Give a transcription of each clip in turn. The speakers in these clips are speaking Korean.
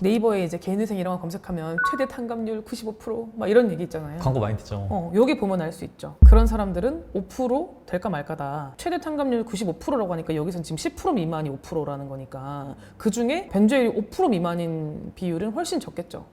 네이버에 이제 개인회생 이런 거 검색하면 최대 탕감률 95%막 이런 얘기 있잖아요. 광고 많이 듣죠. 여기 보면 알 수 있죠. 그런 사람들은 5% 될까 말까다. 최대 탕감률 95%라고 하니까 여기선 지금 10% 미만이 5%라는 거니까 그 중에 변제율이 5% 미만인 비율은 훨씬 적겠죠.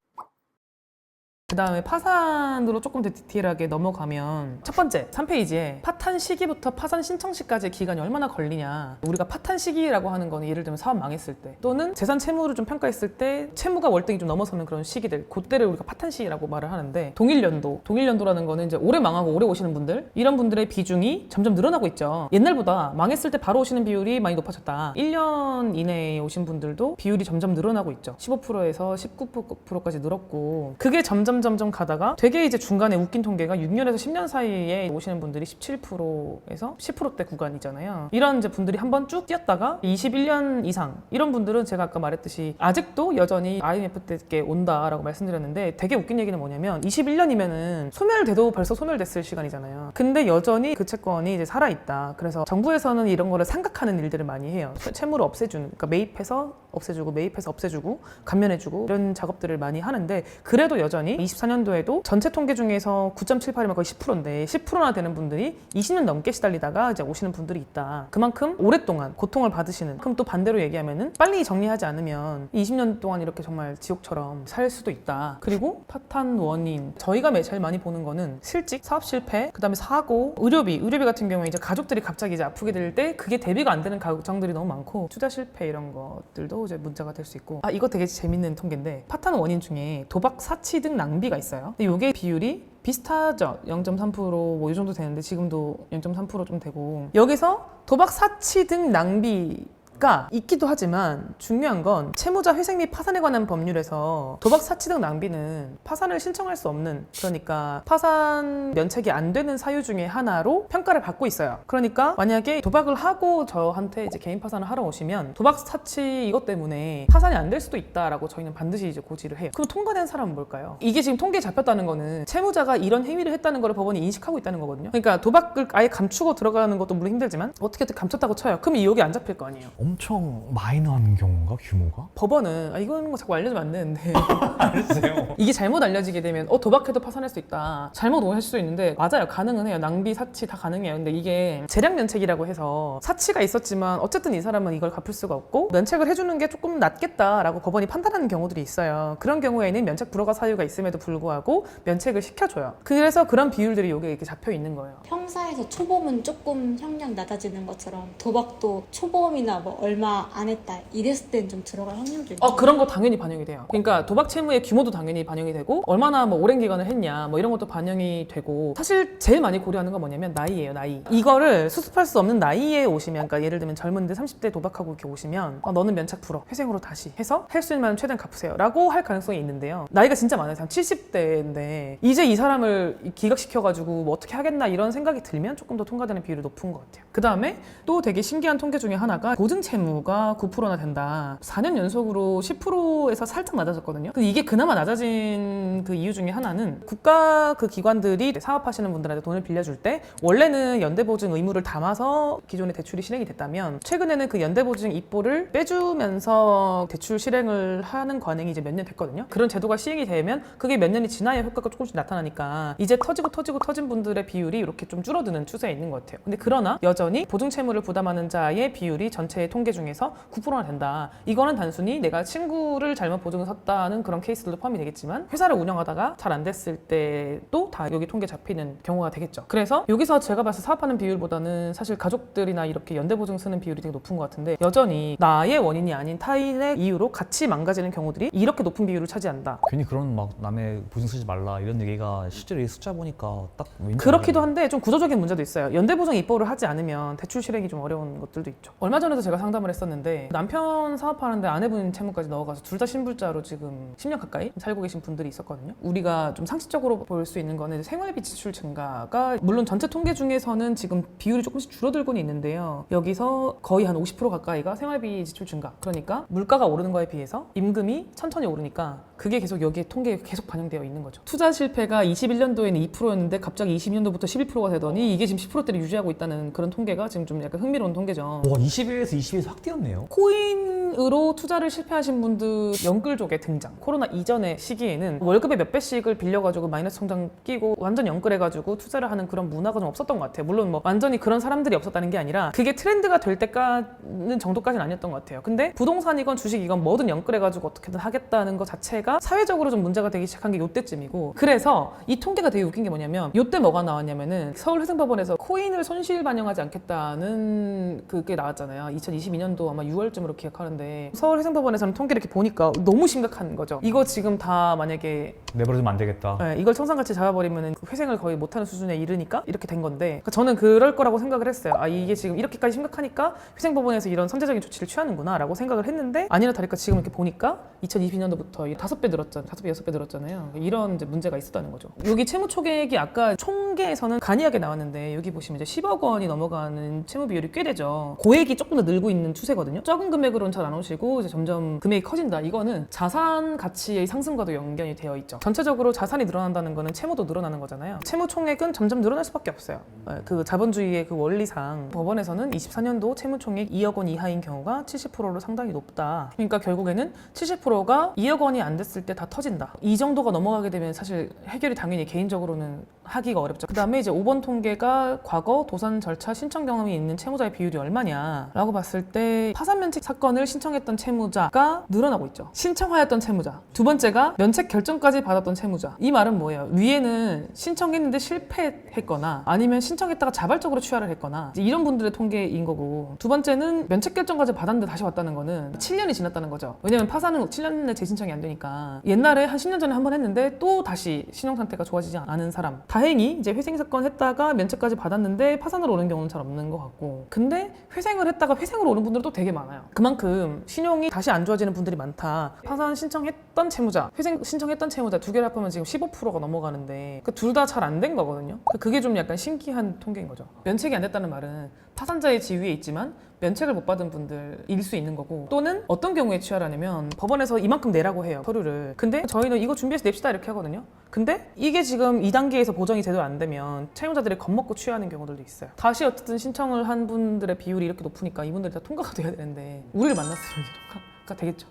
그 다음에 파산으로 조금 더 디테일하게 넘어가면 첫 번째 3페이지에 파탄 시기부터 파산 신청 시까지의 기간이 얼마나 걸리냐. 우리가 파탄 시기라고 하는 거는 예를 들면 사업 망했을 때 또는 재산 채무를 좀 평가했을 때 채무가 월등히 좀 넘어서는 그런 시기들, 그때를 우리가 파탄 시기라고 말을 하는데 동일연도라는 거는 이제 오래 망하고 오래 오시는 분들, 이런 분들의 비중이 점점 늘어나고 있죠. 옛날보다 망했을 때 바로 오시는 비율이 많이 높아졌다. 1년 이내에 오신 분들도 비율이 점점 늘어나고 있죠. 15%에서 19%까지 늘었고, 그게 점점 가다가 되게 이제 중간에 웃긴 통계가 6년에서 10년 사이에 오시는 분들이 17%에서 10%대 구간이잖아요. 이런 이제 분들이 한번 쭉 뛰었다가 21년 이상 이런 분들은 제가 아까 말했듯이 아직도 여전히 IMF 때 온다라고 말씀드렸는데, 되게 웃긴 얘기는 뭐냐면 21년이면은 소멸돼도 벌써 소멸됐을 시간이잖아요. 근데 여전히 그 채권이 이제 살아있다. 그래서 정부에서는 이런 거를 삼각하는 일들을 많이 해요. 채무를 없애주는, 그러니까 매입해서 없애주고 감면해주고 이런 작업들을 많이 하는데, 그래도 여전히 24년도에도 전체 통계 중에서 9.78이면 거의 10%인데 10%나 되는 분들이 20년 넘게 시달리다가 이제 오시는 분들이 있다. 그만큼 오랫동안 고통을 받으시는. 그럼 또 반대로 얘기하면은 빨리 정리하지 않으면 20년 동안 이렇게 정말 지옥처럼 살 수도 있다. 그리고 파탄 원인, 저희가 제일 많이 보는 거는 실직, 사업 실패, 그 다음에 사고, 의료비 같은 경우에 이제 가족들이 갑자기 이제 아프게 될 때 그게 대비가 안 되는 가정들이 너무 많고, 투자 실패 이런 것들도 이제 문제가 될 수 있고. 이거 되게 재밌는 통계인데, 파탄 원인 중에 도박, 사치 등 낭비가 있어요. 근데 이게 비율이 비슷하죠. 0.3% 뭐 이 정도 되는데 지금도 0.3% 좀 되고, 여기서 도박, 사치 등 낭비가 있기도 하지만 중요한 건 채무자 회생 및 파산에 관한 법률에서 도박, 사치 등 낭비는 파산을 신청할 수 없는, 그러니까 파산 면책이 안 되는 사유 중에 하나로 평가를 받고 있어요. 그러니까 만약에 도박을 하고 저한테 이제 개인 파산을 하러 오시면 도박, 사치 이것 때문에 파산이 안 될 수도 있다라고 저희는 반드시 이제 고지를 해요. 그럼 통과된 사람은 뭘까요? 이게 지금 통계에 잡혔다는 거는 채무자가 이런 행위를 했다는 걸 법원이 인식하고 있다는 거거든요. 그러니까 도박을 아예 감추고 들어가는 것도 물론 힘들지만 어떻게 감췄다고 쳐요. 그럼 여기 안 잡힐 거 아니에요. 엄청 마이너한 경우인가? 규모가? 법원은 이건 거 자꾸 알려주면 안 되는데 알려주세요. 이게 잘못 알려지게 되면 도박해도 파산할 수 있다, 잘못 오해할 수도 있는데, 맞아요, 가능은 해요. 낭비, 사치 다 가능해요. 근데 이게 재량면책이라고 해서 사치가 있었지만 어쨌든 이 사람은 이걸 갚을 수가 없고 면책을 해주는 게 조금 낫겠다라고 법원이 판단하는 경우들이 있어요. 그런 경우에는 면책 불허가 사유가 있음에도 불구하고 면책을 시켜줘요. 그래서 그런 비율들이 여기에 이렇게 잡혀 있는 거예요. 형사에서 초범은 조금 형량 낮아지는 것처럼 도박도 초범이나 뭐 얼마 안 했다 이랬을 땐 좀 들어갈 확률도 있나요? 그런 거 당연히 반영이 돼요. 그러니까 도박 채무의 규모도 당연히 반영이 되고, 얼마나 뭐 오랜 기간을 했냐 뭐 이런 것도 반영이 되고, 사실 제일 많이 고려하는 건 뭐냐면 나이예요. 나이. 이거를 수습할 수 없는 나이에 오시면, 그러니까 예를 들면 젊은데 30대 도박하고 이렇게 오시면 너는 면책 풀어, 회생으로 다시 해서 할 수 있는 만큼 최대한 갚으세요 라고 할 가능성이 있는데요. 나이가 진짜 많아요. 한 70대인데 이제 이 사람을 기각시켜가지고 뭐 어떻게 하겠나 이런 생각이 들면 조금 더 통과되는 비율이 높은 것 같아요. 그 다음에 또 되게 신기한 통계 중에 하나가 보증 채무가 9%나 된다. 4년 연속으로 10%에서 살짝 낮아졌거든요. 근데 이게 그나마 낮아진 그 이유 중에 하나는 국가 그 기관들이 사업하시는 분들한테 돈을 빌려줄 때 원래는 연대보증 의무를 담아서 기존의 대출이 실행이 됐다면, 최근에는 그 연대보증 입보를 빼주면서 대출 실행을 하는 관행이 이제 몇 년 됐거든요. 그런 제도가 시행이 되면 그게 몇 년이 지나야 효과가 조금씩 나타나니까 이제 터진 분들의 비율이 이렇게 좀 줄어드는 추세에 있는 것 같아요. 근데 그러나 여전히 보증 채무를 부담하는 자의 비율이 전체 통계 중에서 9%나 된다. 이거는 단순히 내가 친구를 잘못 보증을 섰다는 그런 케이스들도 포함이 되겠지만, 회사를 운영하다가 잘 안 됐을 때도 다 여기 통계 잡히는 경우가 되겠죠. 그래서 여기서 제가 봐서 사업하는 비율보다는 사실 가족들이나 이렇게 연대보증 쓰는 비율이 되게 높은 것 같은데, 여전히 나의 원인이 아닌 타인의 이유로 같이 망가지는 경우들이 이렇게 높은 비율을 차지한다. 괜히 그런 막 남의 보증 쓰지 말라 이런 얘기가 실제로 이 숫자 보니까 딱 그렇기도 한데 좀 구조적인 문제도 있어요. 연대보증 입보를 하지 않으면 대출 실행이 좀 어려운 것들도 있죠. 얼마 전에도 제가 상담을 했었는데, 남편 사업하는데 아내분 채무까지 넣어가서 둘 다 신불자로 지금 10년 가까이 살고 계신 분들이 있었거든요. 우리가 좀 상식적으로 볼 수 있는 거는 생활비 지출 증가가 물론 전체 통계 중에서는 지금 비율이 조금씩 줄어들고는 있는데요. 여기서 거의 한 50% 가까이가 생활비 지출 증가. 그러니까 물가가 오르는 거에 비해서 임금이 천천히 오르니까 그게 계속 여기에 통계에 계속 반영되어 있는 거죠. 투자 실패가 21년도에는 2%였는데 갑자기 22년도부터 11%가 되더니 이게 지금 10%대를 유지하고 있다는 그런 통계가 지금 좀 약간 흥미로운 통계죠. 와, 21에서 22에서 확 뛰었네요. 코인 코인으로 투자를 실패하신 분들 영끌족의 등장. 코로나 이전의 시기에는 월급의 몇 배씩을 빌려가지고 마이너스 통장 끼고 완전 영끌해가지고 투자를 하는 그런 문화가 좀 없었던 것 같아요. 물론 뭐 완전히 그런 사람들이 없었다는 게 아니라 그게 트렌드가 될 때까지는 정도까지는 아니었던 것 같아요. 근데 부동산이건 주식이건 뭐든 영끌해가지고 어떻게든 하겠다는 것 자체가 사회적으로 좀 문제가 되기 시작한 게 요때쯤이고, 그래서 이 통계가 되게 웃긴 게 뭐냐면 요때 뭐가 나왔냐면은 서울회생법원에서 코인을 손실 반영하지 않겠다는 그게 나왔잖아요. 2022년도 아마 6월쯤으로 기억하는데 서울회생법원에서는 통계를 이렇게 보니까 너무 심각한 거죠. 이거 지금 다 만약에 내버려두면 안 되겠다. 네, 이걸 청산가치 잡아버리면 회생을 거의 못하는 수준에 이르니까 이렇게 된 건데, 그러니까 저는 그럴 거라고 생각을 했어요. 아, 이게 지금 이렇게까지 심각하니까 회생법원에서 이런 선제적인 조치를 취하는구나 라고 생각을 했는데, 아니나 다를까 지금 이렇게 보니까 2022년도부터 5배 늘었잖아요. 5배, 6배 늘었잖아요. 이런 이제 문제가 있었다는 거죠. 여기 채무 총액이 아까 총계에서는 간이하게 나왔는데 여기 보시면 이제 10억 원이 넘어가는 채무 비율이 꽤 되죠. 고액이 조금 더 늘고 있는 추세거든요. 적은 금액으로는 잘 안 오시고 이제 점점 금액이 커진다. 이거는 자산 가치의 상승과도 연관이 되어 있죠. 전체적으로 자산이 늘어난다는 거는 채무도 늘어나는 거잖아요. 채무 총액은 점점 늘어날 수밖에 없어요. 그 자본주의의 그 원리상 법원에서는 24년도 채무 총액 2억 원 이하인 경우가 70%로 상당히 높다. 그러니까 결국에는 70%가 2억 원이 안 됐을 때 다 터진다. 이 정도가 넘어가게 되면 사실 해결이 당연히 개인적으로는 하기가 어렵죠. 그 다음에 이제 5번 통계가 과거 도산 절차 신청 경험이 있는 채무자의 비율이 얼마냐라고 봤을 때 파산 면책 사건을 신청했던 채무자가 늘어나고 있죠. 신청하였던 채무자. 두 번째가 면책 결정까지 받았던 채무자. 이 말은 뭐예요? 위에는 신청했는데 실패했거나 아니면 신청했다가 자발적으로 취하를 했거나 이제 이런 분들의 통계인 거고, 두 번째는 면책 결정까지 받았는데 다시 왔다는 거는 7년이 지났다는 거죠. 왜냐면 파산은 7년 내 재신청이 안 되니까 옛날에 한 10년 전에 한 번 했는데 또 다시 신용 상태가 좋아지지 않은 사람. 다행히 이제 회생 사건 했다가 면책까지 받았는데 파산으로 오는 경우는 잘 없는 것 같고, 근데 회생을 했다가 회생으로 오는 분들도 되게 많아요. 그만큼 신용이 다시 안 좋아지는 분들이 많다. 파산 신청했던 채무자, 회생 신청했던 채무자 두 개를 합하면 지금 15%가 넘어가는데 둘 다 잘 안 된 거거든요. 그게 좀 약간 신기한 통계인 거죠. 면책이 안 됐다는 말은 파산자의 지위에 있지만 면책을 못 받은 분들일 수 있는 거고, 또는 어떤 경우에 취하라냐면 법원에서 이만큼 내라고 해요, 서류를. 근데 저희는 이거 준비해서 냅시다 이렇게 하거든요. 근데 이게 지금 2단계에서 보정이 제대로 안 되면 채무자들이 겁먹고 취하는 경우들도 있어요. 다시 어쨌든 신청을 한 분들의 비율이 이렇게 높으니까 이분들이 다 통과가 돼야 되는데 우리를 만났으면 통과가 되겠죠.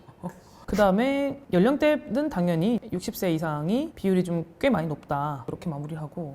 그 다음에 연령대는 당연히 60세 이상이 비율이 좀 꽤 많이 높다, 이렇게 마무리하고,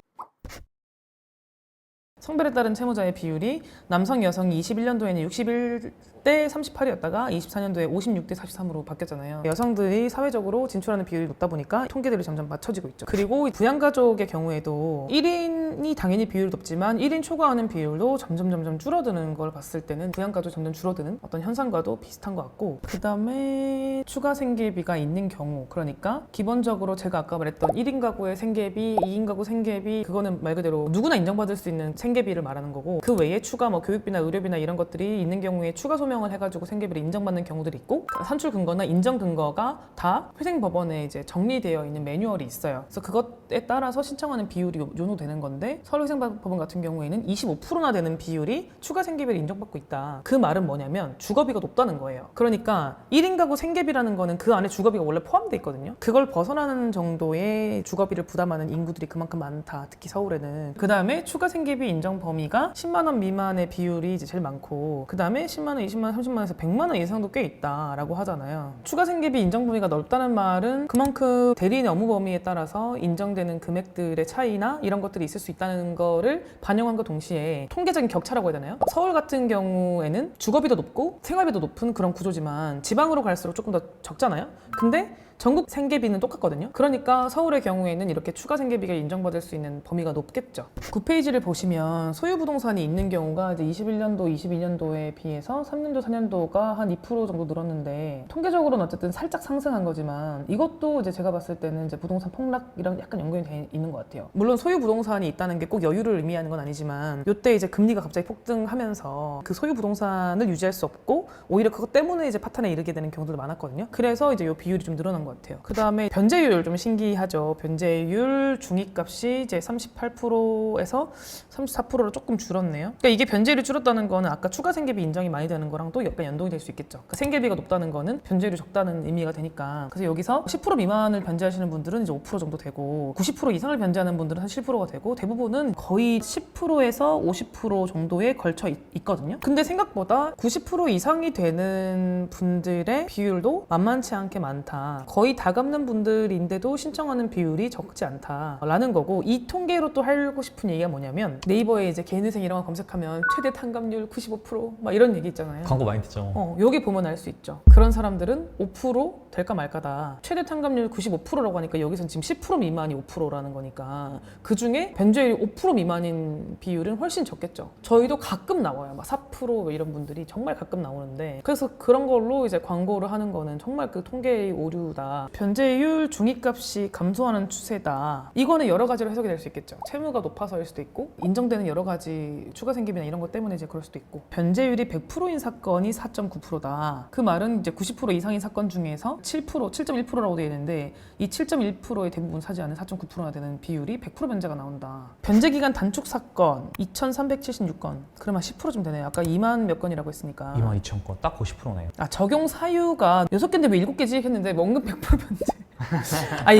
성별에 따른 채무자의 비율이 남성, 여성이 21년도에는 61대 38이었다가 24년도에 56대 43으로 바뀌었잖아요. 여성들이 사회적으로 진출하는 비율이 높다 보니까 통계들이 점점 맞춰지고 있죠. 그리고 부양가족의 경우에도 1인이 당연히 비율이 높지만 1인 초과하는 비율도 점점 줄어드는 걸 봤을 때는 부양가족이 점점 줄어드는 어떤 현상과도 비슷한 것 같고, 그 다음에 추가 생계비가 있는 경우, 그러니까 기본적으로 제가 아까 말했던 1인 가구의 생계비, 2인 가구 생계비, 그거는 말 그대로 누구나 인정받을 수 있는 생계비를 말하는 거고, 그 외에 추가 뭐 교육비나 의료비나 이런 것들이 있는 경우에 추가 소명을 해가지고 생계비를 인정받는 경우들이 있고, 산출 근거나 인정 근거가 다 회생법원에 이제 정리되어 있는 매뉴얼이 있어요. 그래서 그것에 따라서 신청하는 비율이 요노되는 건데, 서울회생법원 같은 경우에는 25%나 되는 비율이 추가 생계비를 인정받고 있다. 그 말은 뭐냐면 주거비가 높다는 거예요. 그러니까 1인 가구 생계비라는 거는 그 안에 주거비가 원래 포함되어 있거든요. 그걸 벗어나는 정도의 주거비를 부담하는 인구들이 그만큼 많다, 특히 서울에는. 그 다음에 추가 생계비 인정 범위가 10만 원 미만의 비율이 이제 제일 많고, 그 다음에 10만 원, 20만 원, 30만 원에서 100만 원 이상도 꽤 있다라고 하잖아요. 추가 생계비 인정 범위가 넓다는 말은 그만큼 대리인의 업무 범위에 따라서 인정되는 금액들의 차이나 이런 것들이 있을 수 있다는 거를 반영한과 동시에 통계적인 격차라고 해야 되나요? 서울 같은 경우에는 주거비도 높고 생활비도 높은 그런 구조지만 지방으로 갈수록 조금 더 적잖아요. 근데 전국 생계비는 똑같거든요. 그러니까 서울의 경우에는 이렇게 추가 생계비가 인정받을 수 있는 범위가 높겠죠. 9페이지를 보시면 소유 부동산이 있는 경우가 이제 21년도, 22년도에 비해서 3년도, 4년도가 한 2% 정도 늘었는데, 통계적으로는 어쨌든 살짝 상승한 거지만 이것도 이제 제가 봤을 때는 이제 부동산 폭락이랑 약간 연관이 돼 있는 것 같아요. 물론 소유 부동산이 있다는 게 꼭 여유를 의미하는 건 아니지만, 이때 이제 금리가 갑자기 폭등하면서 그 소유 부동산을 유지할 수 없고 오히려 그것 때문에 이제 파탄에 이르게 되는 경우도 많았거든요. 그래서 이제 이 비율이 좀 늘어난 것 같아요. 그 다음에 변제율 좀 신기하죠. 변제율 중위값이 이제 38%에서 34%로 조금 줄었네요. 그러니까 이게 변제율이 줄었다는 거는 아까 추가 생계비 인정이 많이 되는 거랑 또 약간 연동이 될 수 있겠죠. 그러니까 생계비가 높다는 거는 변제율이 적다는 의미가 되니까. 그래서 여기서 10% 미만을 변제하시는 분들은 이제 5% 정도 되고 90% 이상을 변제하는 분들은 한 7%가 되고 대부분은 거의 10%에서 50% 정도에 걸쳐 있거든요. 근데 생각보다 90% 이상이 되는 분들의 비율도 만만치 않게 많다. 거의 다 갚는 분들인데도 신청하는 비율이 적지 않다라는 거고, 이 통계로 또 하고 싶은 얘기가 뭐냐면 네이버에 이제 개인회생 이런 거 검색하면 최대 탕감률 95% 이런 얘기 있잖아요. 광고 많이 듣죠. 여기 보면 알 수 있죠. 그런 사람들은 5% 될까 말까다. 최대 탕감률 95%라고 하니까 여기선 지금 10% 미만이 5%라는 거니까 그 중에 변제율이 5% 미만인 비율은 훨씬 적겠죠. 저희도 가끔 나와요. 막 4% 이런 분들이 정말 가끔 나오는데, 그래서 그런 걸로 이제 광고를 하는 거는 정말 그 통계의 오류다. 변제율 중위값이 감소하는 추세다. 이거는 여러 가지로 해석이 될 수 있겠죠. 채무가 높아서일 수도 있고 인정되는 여러 가지 추가 생기비나 이런 것 때문에 이제 그럴 수도 있고, 변제율이 100%인 사건이 4.9%다. 그 말은 이제 90% 이상인 사건 중에서 7.1%라고 되어 있는데 이 7.1%의 대부분 차지하는 4.9%나 되는 비율이 100% 변제가 나온다. 변제 기간 단축 사건 2,376건. 그러면 10%좀 되네요. 아까 2만 몇 건이라고 했으니까. 22,000건 딱 90%네요. 적용 사유가 6개인데 왜 7개지 했는데 원금 100% 변제.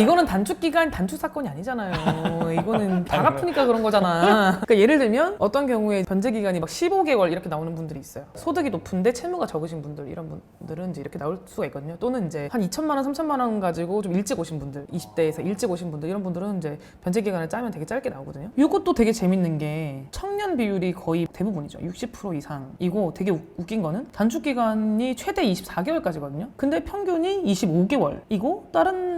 이거는 단축 기간 단축 사건이 아니잖아요. 이거는 다 갚으니까 그런 거잖아. 그러니까 예를 들면 어떤 경우에 변제 기간이 막 15개월 이렇게 나오는 분들이 있어요. 소득이 높은데 채무가 적으신 분들, 이런 분들은 이제 이렇게 나올 수가 있거든요. 또는 이제 한 2천만 원, 3천만 원 가지고 좀 일찍 오신 분들, 20대에서 일찍 오신 분들, 이런 분들은 이제 변제 기간을 짜면 되게 짧게 나오거든요. 이것도 되게 재밌는 게 청년 비율이 거의 대부분이죠. 60% 이상이고, 되게 웃긴 거는 단축 기간이 최대 24개월까지거든요. 근데 평균이 25개월이고 다른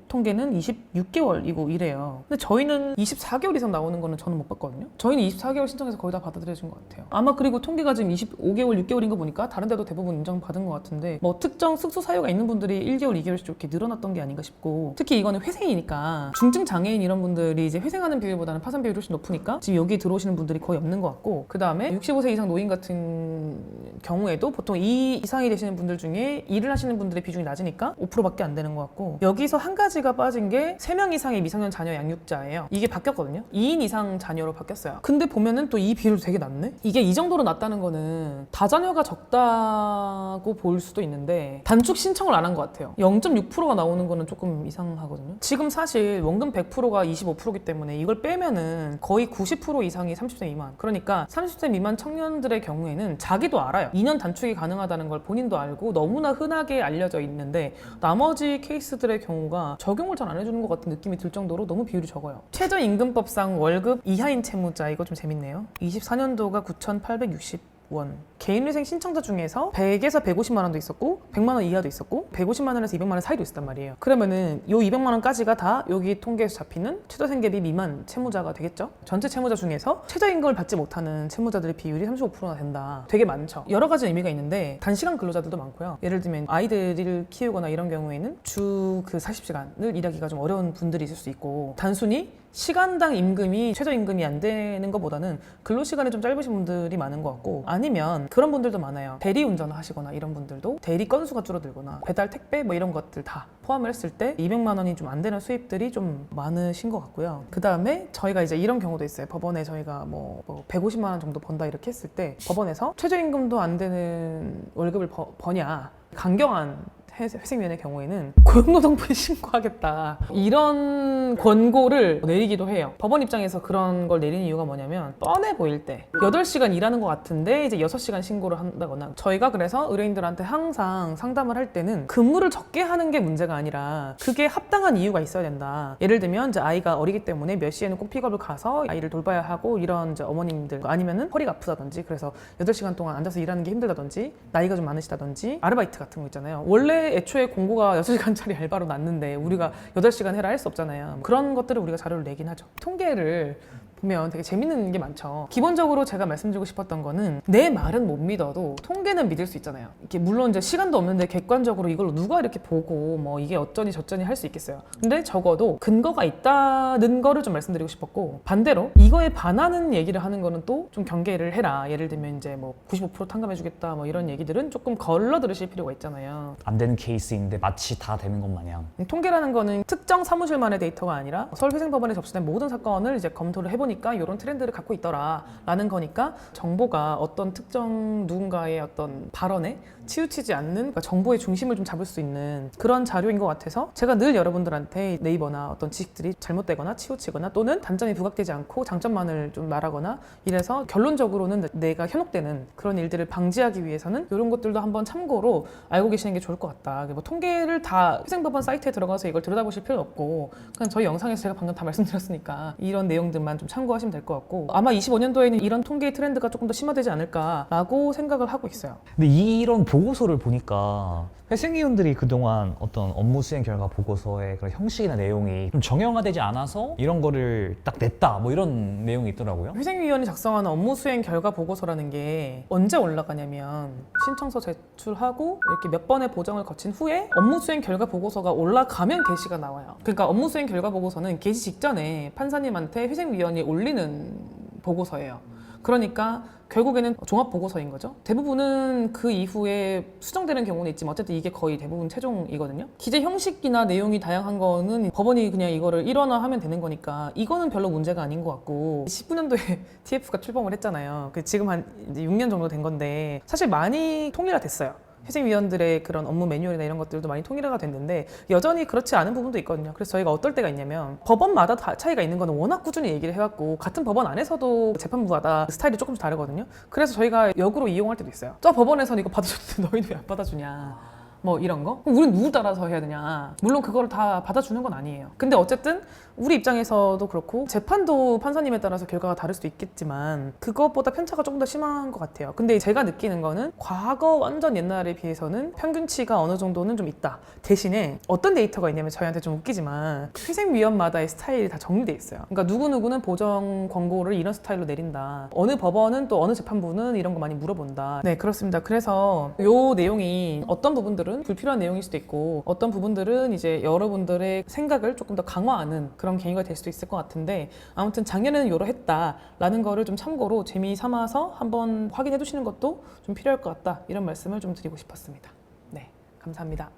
통계는 26개월이고 이래요. 근데 저희는 24개월 이상 나오는 거는 저는 못 봤거든요. 저희는 24개월 신청해서 거의 다 받아들여준 것 같아요. 아마 그리고 통계가 지금 25개월, 6개월인 거 보니까 다른 데도 대부분 인정받은 것 같은데, 뭐 특정 특수 사유가 있는 분들이 1개월, 2개월씩 이렇게 늘어났던 게 아닌가 싶고, 특히 이거는 회생이니까 중증 장애인 이런 분들이 이제 회생하는 비율보다는 파산 비율이 훨씬 높으니까 지금 여기 들어오시는 분들이 거의 없는 것 같고, 그 다음에 65세 이상 노인 같은 경우에도 보통 2 이상이 되시는 분들 중에 일을 하시는 분들의 비중이 낮으니까 5%밖에 안 되는 것 같고, 여기서 한 가지가 빠진 게 3명 이상의 미성년 자녀 양육자예요. 이게 바뀌었거든요. 2인 이상 자녀로 바뀌었어요. 근데 보면은 또 이 비율도 되게 낮네? 이게 이 정도로 낮다는 거는 다자녀가 적다고 볼 수도 있는데 단축 신청을 안 한 것 같아요. 0.6%가 나오는 거는 조금 이상하거든요. 지금 사실 원금 100%가 25%이기 때문에 이걸 빼면은 거의 90% 이상이 30세 미만. 그러니까 30세 미만 청년들의 경우에는 자기도 알아요. 2년 단축이 가능하다는 걸 본인도 알고 너무나 흔하게 알려져 있는데, 나머지 케이스들의 경우가 적용을 잘 안 해주는 것 같은 느낌이 들 정도로 너무 비율이 적어요. 최저임금법상 월급 이하인 채무자, 이거 좀 재밌네요. 24년도가 9,860원. 개인회생 신청자 중에서 100에서 150만 원도 있었고 100만 원 이하도 있었고 150만 원에서 200만 원 사이도 있었단 말이에요. 그러면은 요 200만 원까지가 다 여기 통계에서 잡히는 최저생계비 미만 채무자가 되겠죠. 전체 채무자 중에서 최저임금을 받지 못하는 채무자들의 비율이 35%나 된다. 되게 많죠. 여러 가지 의미가 있는데 단시간 근로자들도 많고요. 예를 들면 아이들을 키우거나 이런 경우에는 주 그 40시간을 일하기가 좀 어려운 분들이 있을 수 있고, 단순히 시간당 임금이 최저임금이 안 되는 것보다는 근로시간이 좀 짧으신 분들이 많은 것 같고, 아니면 그런 분들도 많아요. 대리운전을 하시거나 이런 분들도 대리 건수가 줄어들거나 배달 택배 뭐 이런 것들 다 포함을 했을 때 200만 원이 좀 안 되는 수입들이 좀 많으신 것 같고요. 그 다음에 저희가 이제 이런 경우도 있어요. 법원에 저희가 뭐 150만 원 정도 번다 이렇게 했을 때 법원에서 최저임금도 안 되는 월급을 버냐, 강경한 회생위원회 경우에는 고용노동부에 신고하겠다, 이런 권고를 내리기도 해요. 법원 입장에서 그런 걸 내리는 이유가 뭐냐면, 뻔해 보일 때 8시간 일하는 것 같은데 이제 6시간 신고를 한다거나, 저희가 그래서 의뢰인들한테 항상 상담을 할 때는 근무를 적게 하는 게 문제가 아니라 그게 합당한 이유가 있어야 된다. 예를 들면 이제 아이가 어리기 때문에 몇 시에는 꼭 픽업을 가서 아이를 돌봐야 하고, 이런 이제 어머님들, 아니면은 허리가 아프다든지 그래서 8시간 동안 앉아서 일하는 게 힘들다든지, 나이가 좀 많으시다든지, 아르바이트 같은 거 있잖아요. 원래 애초에 공고가 6시간짜리 알바로 났는데 우리가 8시간 해라 할 수 없잖아요. 그런 것들을 우리가 자료를 내긴 하죠. 통계를 보면 되게 재밌는 게 많죠. 기본적으로 제가 말씀드리고 싶었던 거는 내 말은 못 믿어도 통계는 믿을 수 있잖아요. 이게 물론 이제 시간도 없는데 객관적으로 이걸 누가 이렇게 보고 뭐 이게 어쩌니 저쩌니 할 수 있겠어요. 근데 적어도 근거가 있다는 거를 좀 말씀드리고 싶었고, 반대로 이거에 반하는 얘기를 하는 거는 또 좀 경계를 해라. 예를 들면 이제 뭐 95% 탕감해주겠다 뭐 이런 얘기들은 조금 걸러 들으실 필요가 있잖아요. 안 되는 케이스인데 마치 다 되는 것 마냥. 통계라는 거는 특정 사무실만의 데이터가 아니라 서울회생법원에 접수된 모든 사건을 이제 검토를 해보니까 이런 트렌드를 갖고 있더라라는 거니까, 정보가 어떤 특정 누군가의 어떤 발언에 치우치지 않는, 그러니까 정보의 중심을 좀 잡을 수 있는 그런 자료인 것 같아서 제가 늘 여러분들한테 네이버나 어떤 지식들이 잘못되거나 치우치거나 또는 단점이 부각되지 않고 장점만을 좀 말하거나 이래서 결론적으로는 내가 현혹되는 그런 일들을 방지하기 위해서는 이런 것들도 한번 참고로 알고 계시는 게 좋을 것 같다. 뭐 통계를 다 회생법원 사이트에 들어가서 이걸 들여다보실 필요는 없고, 그냥 저희 영상에서 제가 방금 다 말씀드렸으니까 이런 내용들만 좀 참고하시면 될 것 같고, 아마 25년도에는 이런 통계의 트렌드가 조금 더 심화되지 않을까라고 생각을 하고 있어요. 근데 이런 보고서를 보니까 회생위원들이 그동안 어떤 업무 수행 결과 보고서의 그런 형식이나 내용이 좀 정형화되지 않아서 이런 거를 딱 냈다 뭐 이런 내용이 있더라고요. 회생위원이 작성하는 업무 수행 결과 보고서라는 게 언제 올라가냐면, 신청서 제출하고 이렇게 몇 번의 보정을 거친 후에 업무 수행 결과 보고서가 올라가면 게시가 나와요. 그러니까 업무 수행 결과 보고서는 게시 직전에 판사님한테 회생위원이 올리는 보고서예요. 그러니까 결국에는 종합 보고서인 거죠. 대부분은 그 이후에 수정되는 경우는 있지만 어쨌든 이게 거의 대부분 최종이거든요. 기재 형식이나 내용이 다양한 거는 법원이 그냥 이거를 일원화하면 되는 거니까 이거는 별로 문제가 아닌 것 같고, 19년도에 TF가 출범을 했잖아요. 지금 한 이제 6년 정도 된 건데 사실 많이 통일화 됐어요. 회생위원들의 그런 업무 매뉴얼이나 이런 것들도 많이 통일화가 됐는데 여전히 그렇지 않은 부분도 있거든요. 그래서 저희가 어떨 때가 있냐면, 법원마다 다 차이가 있는 거는 워낙 꾸준히 얘기를 해왔고 같은 법원 안에서도 재판부마다 스타일이 조금씩 다르거든요. 그래서 저희가 역으로 이용할 때도 있어요. 저 법원에서는 이거 받아줬는데 너희는 왜 안 받아주냐, 뭐 이런 거? 그럼 우린 누구 따라서 해야 되냐? 물론 그걸 다 받아주는 건 아니에요. 근데 어쨌든 우리 입장에서도 그렇고 재판도 판사님에 따라서 결과가 다를 수도 있겠지만 그것보다 편차가 조금 더 심한 것 같아요. 근데 제가 느끼는 거는 과거 완전 옛날에 비해서는 평균치가 어느 정도는 좀 있다. 대신에 어떤 데이터가 있냐면, 저희한테 좀 웃기지만 회생위원마다의 스타일이 다 정리돼 있어요. 그러니까 누구누구는 보정 권고를 이런 스타일로 내린다. 어느 법원은 또 어느 재판부는 이런 거 많이 물어본다. 네, 그렇습니다. 그래서 요 내용이 어떤 부분들은 불필요한 내용일 수도 있고 어떤 부분들은 이제 여러분들의 생각을 조금 더 강화하는 그런 계기가 될 수도 있을 것 같은데, 아무튼 작년에는 요러했다라는 거를 좀 참고로 재미 삼아서 한번 확인해 두시는 것도 좀 필요할 것 같다, 이런 말씀을 좀 드리고 싶었습니다. 네, 감사합니다.